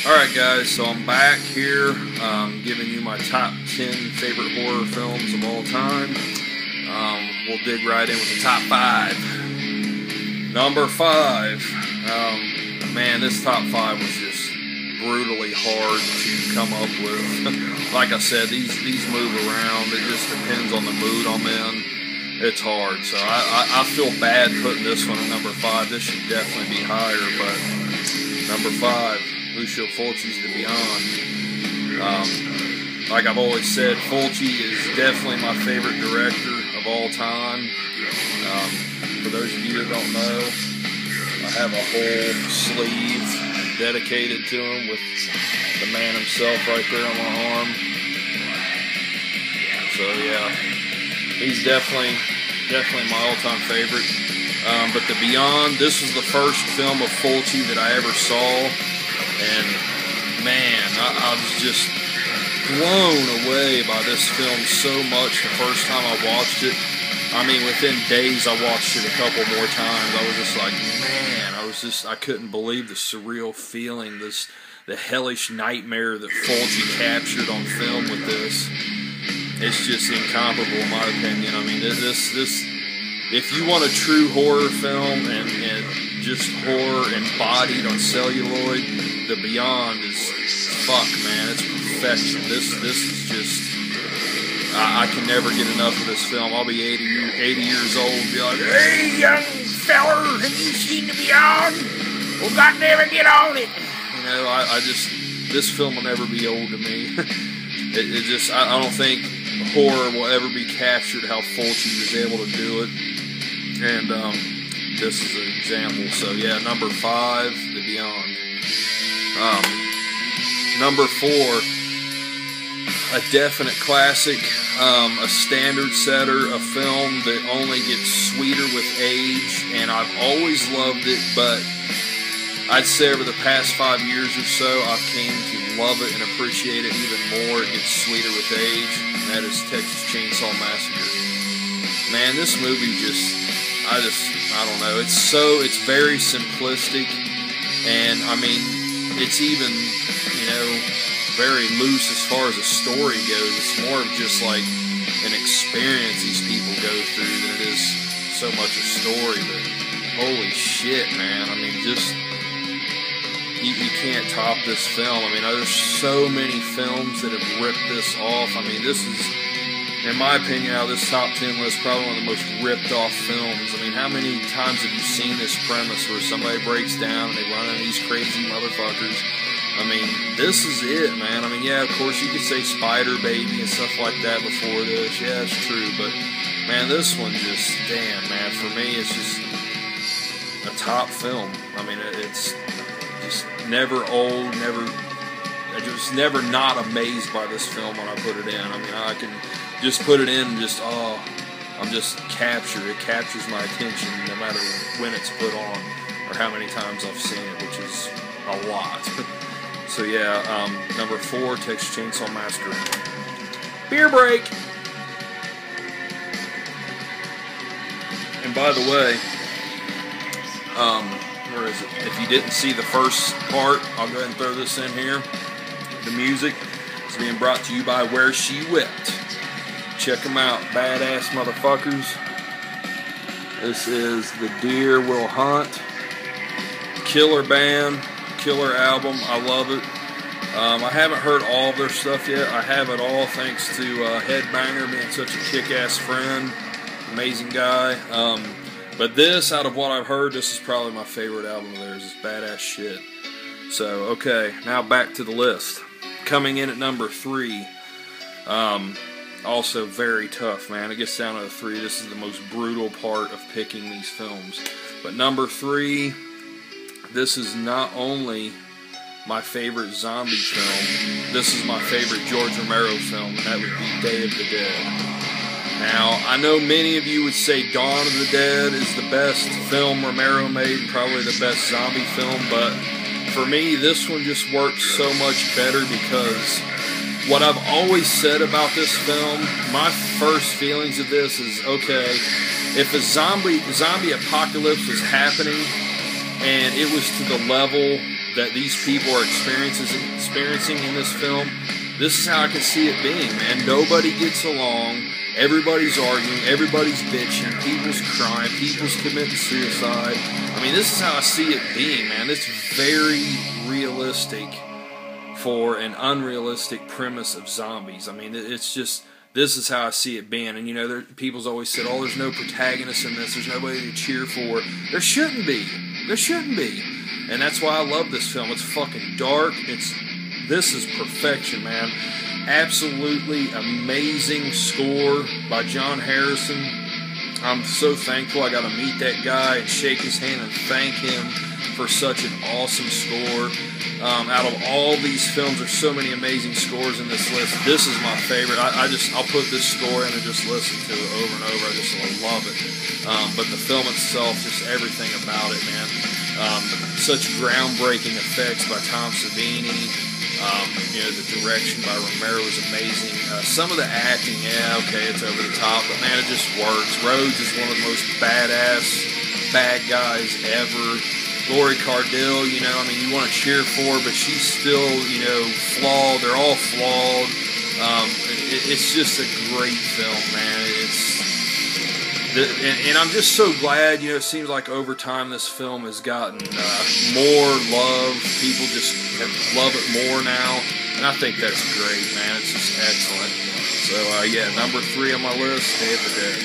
Alright guys, so I'm back here giving you my top 10 favorite horror films of all time. We'll dig right in with the top 5. Number 5. Man, this top 5 was just brutally hard to come up with. Like I said, these move around. It just depends on the mood I'm in. It's hard, so I feel bad putting this one at number 5. This should definitely be higher, but number 5, Lucio Fulci's The Beyond. Like I've always said, Fulci is definitely my favorite director of all time. For those of you that don't know, I have a whole sleeve dedicated to him with the man himself right there on my arm. So yeah, he's definitely my all-time favorite. But The Beyond, this was the first film of Fulci that I ever saw, and man, I was just blown away by this film so much the first time I watched it. I mean, within days I watched it a couple more times. I was just like, man, I couldn't believe the surreal feeling, the hellish nightmare that Fulci captured on film with this. It's just incomparable in my opinion. I mean, this if you want a true horror film and just horror embodied on celluloid, The Beyond is fuck, man. It's perfection. This is just, I can never get enough of this film. I'll be 80 years old and be like, hey, young feller, have you seen The Beyond? Well, God never get on it. You know, this film will never be old to me. I don't think horror will ever be captured how Fulci was able to do it. And this is an example. So yeah, number 5, The Beyond. Number 4, a definite classic, a standard setter, a film that only gets sweeter with age, and I've always loved it, but I'd say over the past 5 years or so, I've came to love it and appreciate it even more. It gets sweeter with age, and that is Texas Chainsaw Massacre. Man, this movie I don't know, it's very simplistic, and I mean, it's even, very loose as far as a story goes. It's more of just like an experience these people go through than it is so much a story, but holy shit, man, I mean, just, you can't top this film. I mean, there's so many films that have ripped this off. I mean, this is, in my opinion, out of this top 10 list, probably one of the most ripped off films. I mean, how many times have you seen this premise where somebody breaks down and they run into these crazy motherfuckers? I mean, this is it, man. I mean, yeah, of course you could say Spider Baby and stuff like that before this. Yeah, it's true, but man, this one just, damn, man, for me, it's just a top film. I mean, it's just never old, I just never not amazed by this film when I put it in. I mean, I can just put it in and just, I'm just captured. It captures my attention no matter when it's put on or how many times I've seen it, which is a lot. So yeah, number 4, Texas Chainsaw Massacre. Beer break! And by the way, where is it? If you didn't see the first part, I'll go ahead and throw this in here. The music is being brought to you by Where She Wept. Check them out, badass motherfuckers. This is The Deer Will Hunt. Killer band, killer album. I love it. I haven't heard all of their stuff yet. I have it all thanks to Headbanger being such a kick-ass friend. Amazing guy. But this, out of what I've heard, this is probably my favorite album of theirs. It's badass shit. So, okay, now back to the list. Coming in at number 3. Also very tough, man. It gets down to the 3. This is the most brutal part of picking these films. But number 3, this is not only my favorite zombie film, this is my favorite George Romero film, and that would be Day of the Dead. Now, I know many of you would say Dawn of the Dead is the best film Romero made, probably the best zombie film, but for me, this one just works so much better because what I've always said about this film, my first feelings of this is, okay, if a zombie apocalypse was happening and it was to the level that these people are experiencing in this film, this is how I can see it being, man. Nobody gets along. Everybody's arguing. Everybody's bitching. People's crying. People's committing suicide. I mean, this is how I see it being, man. It's very realistic for an unrealistic premise of zombies. I mean, it's just, this is how I see it being. And, you know, people's always said, oh, there's no protagonist in this. There's nobody to cheer for. There shouldn't be. There shouldn't be. And that's why I love this film. It's fucking dark. This is perfection, man. Absolutely amazing score by John Harrison. I'm so thankful I got to meet that guy and shake his hand and thank him for such an awesome score. Out of all these films, there's so many amazing scores in this list. This is my favorite. I'll put this score in and just listen to it over and over. I love it. But the film itself, just everything about it, man. Such groundbreaking effects by Tom Savini. You know, the direction by Romero is amazing. Some of the acting, yeah, okay, it's over the top, but man, it just works. Rhodes is one of the most badass bad guys ever. Lori Cardell, you know, I mean, you want to cheer for her, but she's still, you know, flawed. They're all flawed. It's just a great film, man. And I'm just so glad, you know, it seems like over time this film has gotten more love. People just love it more now. And I think that's great, man. It's just excellent. So, yeah, number 3 on my list, Day of the Dead.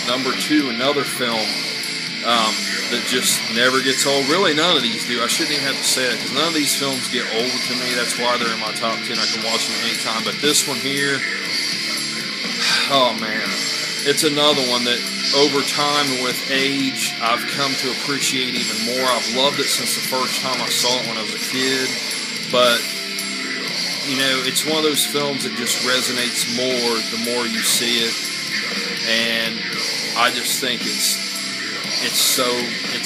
Number 2, another film that just never gets old. Really, none of these do. I shouldn't even have to say that, because none of these films get old to me. That's why they're in my top 10. I can watch them anytime. But this one here, oh, man. It's another one that over time and with age, I've come to appreciate even more. I've loved it since the first time I saw it when I was a kid. But, you know, it's one of those films that just resonates more the more you see it. And I just think it's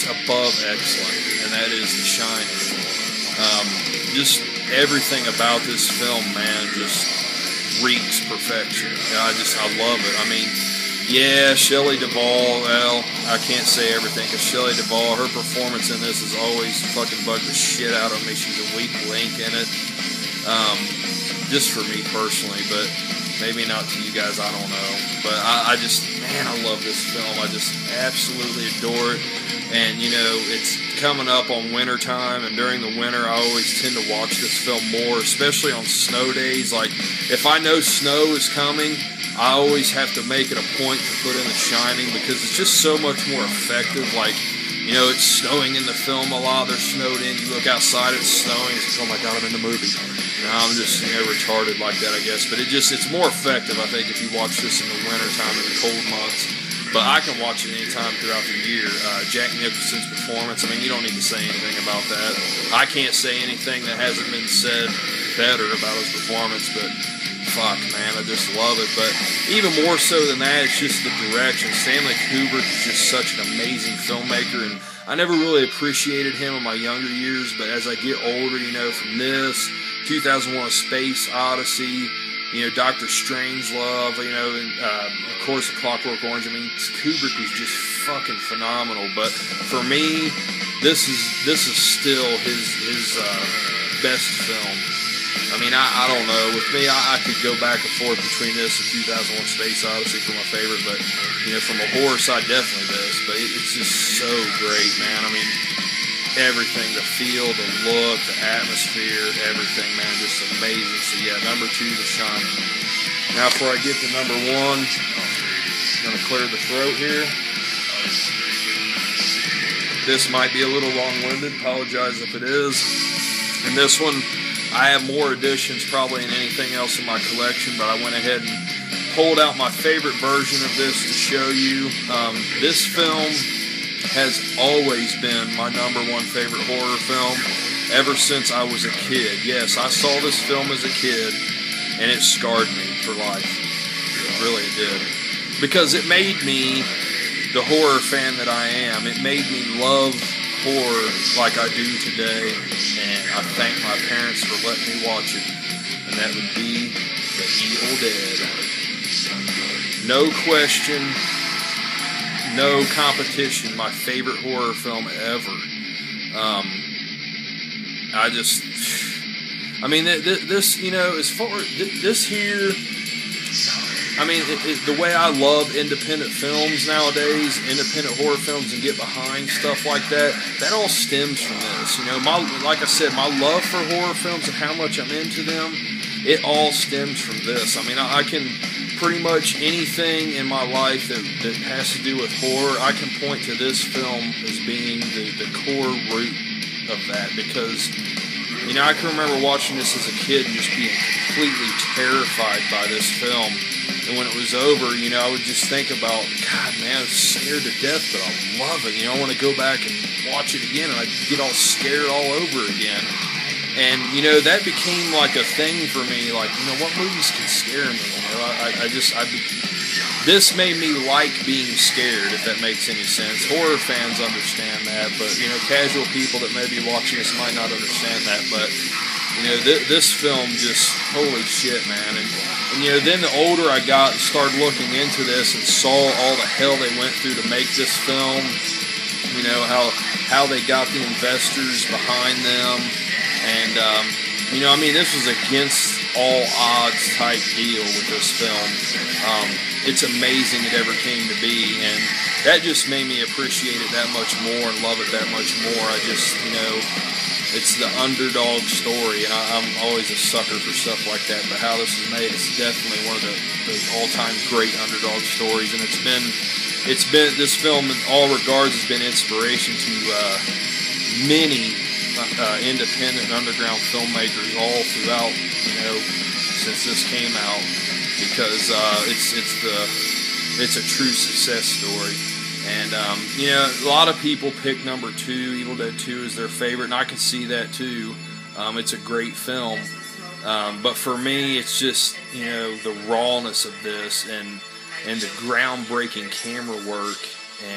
above excellent. And that is The Shining. Just everything about this film, man, just reeks perfection. I love it. I mean, yeah, Shelley Duvall, well, I can't say everything, because Shelley Duvall, her performance in this has always fucking bugged the shit out of me. She's a weak link in it. Just for me personally, but maybe not to you guys, I don't know. But I love this film. I just absolutely adore it. And, you know, it's coming up on winter time, and during the winter, I always tend to watch this film more, especially on snow days. Like, if I know snow is coming, I always have to make it a point to put in The Shining, because it's just so much more effective. Like, you know, it's snowing in the film a lot. They're snowed in. You look outside, it's snowing. It's like, oh my God, I'm in the movie. Now I'm just, you know, retarded like that, I guess. But it's more effective, I think, if you watch this in the winter time, in the cold months. But I can watch it anytime throughout the year. Jack Nicholson's performance, I mean, you don't need to say anything about that. I can't say anything that hasn't been said better about his performance, but fuck, man, I just love it. But even more so than that, it's just the direction. Stanley Kubrick is just such an amazing filmmaker, and I never really appreciated him in my younger years, but as I get older, you know, from this, 2001: A Space Odyssey, you know, Doctor Strangelove, you know, and of course, A Clockwork Orange. I mean, Kubrick was just fucking phenomenal. But for me, this is still his best film. I mean, I don't know. With me, I could go back and forth between this and 2001: Space Odyssey for my favorite, but, you know, from a horror side, definitely this. But it's just so great, man. I mean, everything, the feel, the look, the atmosphere, everything, man, just amazing. So, yeah, number 2, The Shining. Now, before I get to number 1, I'm going to clear the throat here. This might be a little long-winded. Apologize if it is. And this one, I have more editions probably than anything else in my collection, but I went ahead and pulled out my favorite version of this to show you. This film has always been my number 1 favorite horror film ever since I was a kid. Yes, I saw this film as a kid, and it scarred me for life. Really, it did. Because it made me the horror fan that I am. It made me love horror like I do today, and I thank my parents for letting me watch it, and that would be The Evil Dead. No question, no competition, my favorite horror film ever. I mean, this, you know, as far as this here, I mean, the way I love independent films nowadays, independent horror films, and get behind stuff like that, that all stems from this. You know, like I said, my love for horror films and how much I'm into them, it all stems from this. I mean, I can pretty much anything in my life that has to do with horror, I can point to this film as being the core root of that, because, you know, I can remember watching this as a kid and just being completely terrified by this film. And when it was over, you know, I would just think about, God, man, I was scared to death, but I love it. You know, I want to go back and watch it again, and I'd get all scared all over again. And, you know, that became like a thing for me, like, you know, what movies can scare me? You know, this made me like being scared, if that makes any sense. Horror fans understand that, but, you know, casual people that may be watching this might not understand that, but, you know, this film just, holy shit, man. And, you know, then the older I got and started looking into this and saw all the hell they went through to make this film, you know, how they got the investors behind them. And, you know, I mean, this was against all odds type deal with this film. It's amazing it ever came to be. And that just made me appreciate it that much more and love it that much more. I just, you know, it's the underdog story, and I'm always a sucker for stuff like that. But how this is made, it's definitely one of the all-time great underdog stories, and it's been this film in all regards has been inspiration to many independent underground filmmakers all throughout, you know, since this came out, because it's a true success story. And, you know, a lot of people pick number 2, Evil Dead 2, as their favorite, and I can see that too. It's a great film. But for me, it's just, you know, the rawness of this and the groundbreaking camera work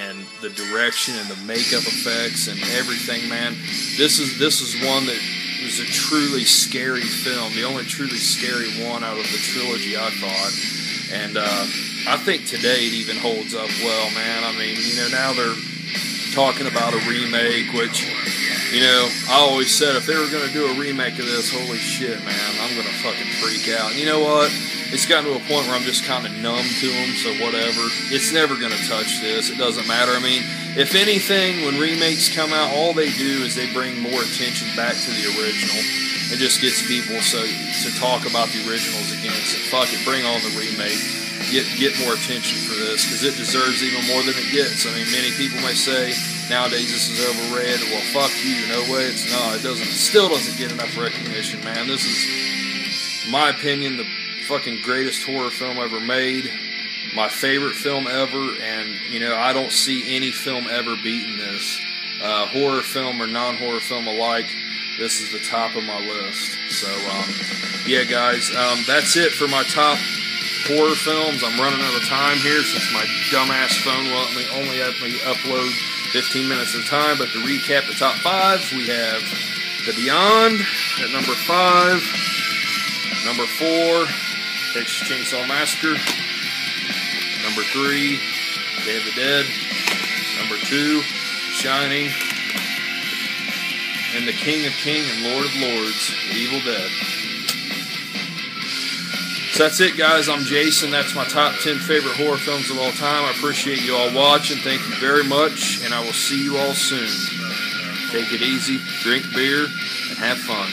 and the direction and the makeup effects and everything, man. This is one that was a truly scary film, the only truly scary one out of the trilogy, I thought. And, I think today it even holds up well, man. I mean, you know, now they're talking about a remake, which, you know, I always said if they were going to do a remake of this, holy shit, man, I'm going to fucking freak out. And you know what? It's gotten to a point where I'm just kind of numb to them, so whatever. It's never going to touch this. It doesn't matter. I mean, if anything, when remakes come out, all they do is they bring more attention back to the original. It just gets people to talk about the originals again. So fuck it, bring on the remake. Get more attention for this, because it deserves even more than it gets. I mean, many people may say nowadays this is overrated. Well, fuck you. No way, it's not. It still doesn't get enough recognition, man. This is, in my opinion, the fucking greatest horror film ever made. My favorite film ever, and, you know, I don't see any film ever beating this. Horror film or non-horror film alike, this is the top of my list. So, yeah, guys, that's it for my top horror films. I'm running out of time here since my dumbass phone will only let me upload 15 minutes at a time. But to recap the top 5, we have The Beyond at number 5. Number 4, Texas Chainsaw Massacre. Number 3, Day of the Dead. Number 2, Shining. And the King of Kings and Lord of Lords, Evil Dead. So that's it, guys. I'm Jason. That's my top 10 favorite horror films of all time. I appreciate you all watching. Thank you very much, and I will see you all soon. Take it easy, drink beer, and have fun.